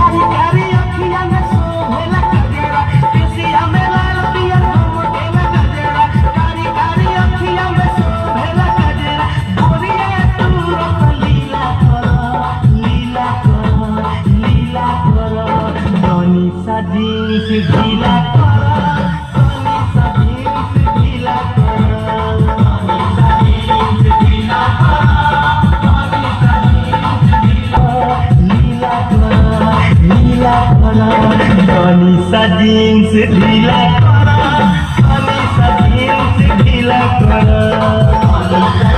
कारी कारी अखिया में सोहेला गजरा केसिया में लाल पिया मोटेला गजरा कारी कारी अखिया में सोहेला गजरा गोरिया तू रस लीला कर तनी सा जींस ढीला कर तनी सा जींस ढीला कर तनी सा जींस ढीला कर तनी सा जींस ढीला कर